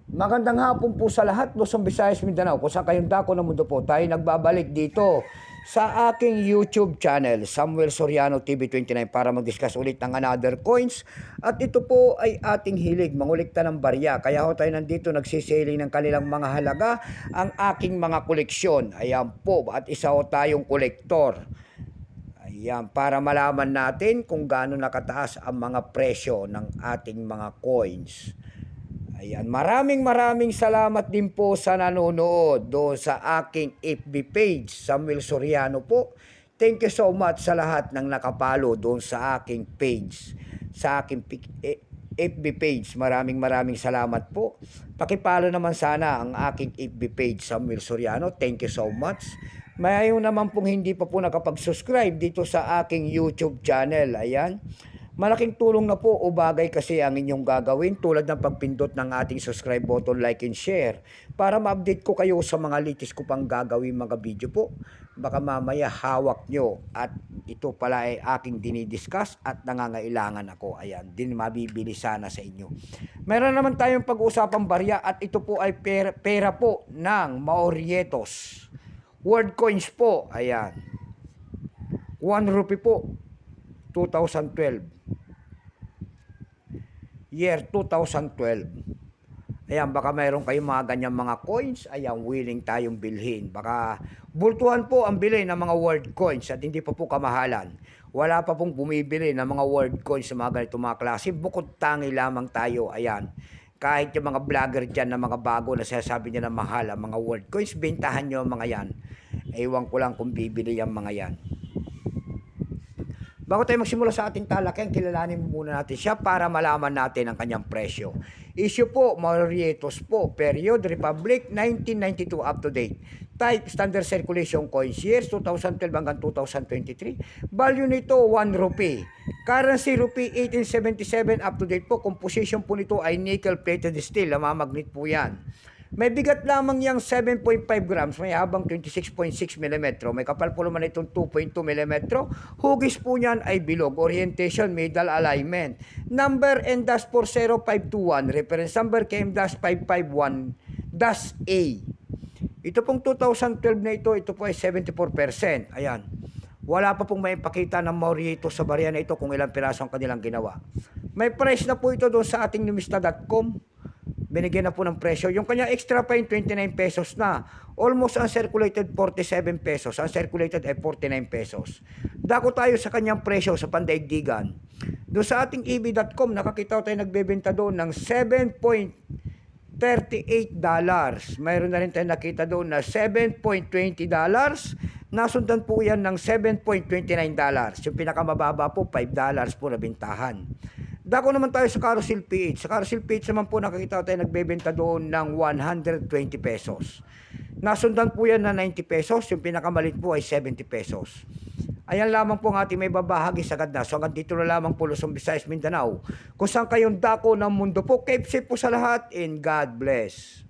Magandang hapon po sa lahat, Luzon, Visayas, Mindanao. Kung saan kayong dako ng mundo po, tayo nagbabalik dito sa aking YouTube channel, Samuel Soriano TV29, para mag-discuss ulit ng another coins. At ito po ay ating hilig, mangulikta ng barya. Kaya ho tayo nandito nagsisailing ng kanilang mga halaga, ang aking mga koleksyon. Ayan po, at isa ho tayong kolektor. Ayan, para malaman natin kung gaano nakataas ang mga presyo ng ating mga coins. Ayan, maraming salamat din po sa nanonood doon sa aking FB page, Samuel Soriano po. Thank you so much sa lahat ng nakapalo doon sa aking page, sa aking FB page. Maraming salamat po. Pakipalo naman sana ang aking FB page, Samuel Soriano. Thank you so much. Mayayaw naman pong hindi pa po nakapag-subscribe dito sa aking YouTube channel. Ayan. Malaking tulong na po o bagay kasi ang inyong gagawin tulad ng pagpindot ng ating subscribe button, like and share para ma-update ko kayo sa mga latest ko pang gagawin mga video po. Baka mamaya hawak nyo at ito pala ay aking dinidiscuss at nangangailangan ako. Ayan, din mabibili sana sa inyo. Meron naman tayong pag-uusapang barya at ito po ay pera po ng Maorietos. World coins po, ayan. 1 rupee po, 2012. Year 2012. Ayan, baka mayroon kayong mga ganyang mga coins. Ayan, willing tayong bilhin. Baka bultuhan po ang bili ng mga world coins at hindi pa po kamahalan. Wala pa pong bumibili ng mga world coins sa mga ganito mga klase. Bukod tangi lamang tayo. Ayan. Kahit yung mga vlogger dyan na mga bago na sinasabi niya na mahal ang mga world coins, bentahan nyo ang mga yan. Ewan ko lang kung bibili yung mga yan. Bago tayo magsimula sa ating talakayan, kilalanin muna natin siya para malaman natin ang kanyang presyo. Issue po, Maurietos po, period, Republic, 1992 up to date. Type, standard circulation coins, years 2012 hanggang 2023. Value nito, 1 rupee. Currency, rupee 1877 up to date po. Composition po nito ay nickel-plated steel, namamagnet po yan. May bigat lamang yang 7.5 grams, may habang 26.6 mm. May kapal po naman itong 2.2 mm. Hugis po niyan ay bilog. Orientation, middle alignment. Number N-40521. Reference number KM-551-A. Ito pong 2012 na ito po ay 74%. Ayan. Wala pa pong may ipakita ng Maurietos sa barya na ito kung ilang piraso ang kanilang ginawa. May price na po ito doon sa ating numista.com. Binigyan na po ng presyo. Yung kanya extra pa yung 29 pesos na. Almost uncirculated 47 pesos. Uncirculated ay 49 pesos. Dako tayo sa kanyang presyo sa pandaigdigan. Doon sa ating eb.com, nakakita tayo nagbebenta doon ng $7.38. Mayroon na rin tayo nakita doon na $7.20. Nasundan po yan ng $7.29. Yung pinakamababa po, $5 po na bintahan. Dako naman tayo sa Carousel PH. Sa Carousel PH naman po nakikita tayo nagbebenta doon ng 120 pesos. Nasundan po yan na 90 pesos. Yung pinakamalit po ay 70 pesos. Ayan lamang po ang ating may babahagi sa ganda. So hanggang dito na lamang po Luzon, Visayas, Mindanao. Kung saan kayong dako ng mundo po, keep safe po sa lahat and God bless.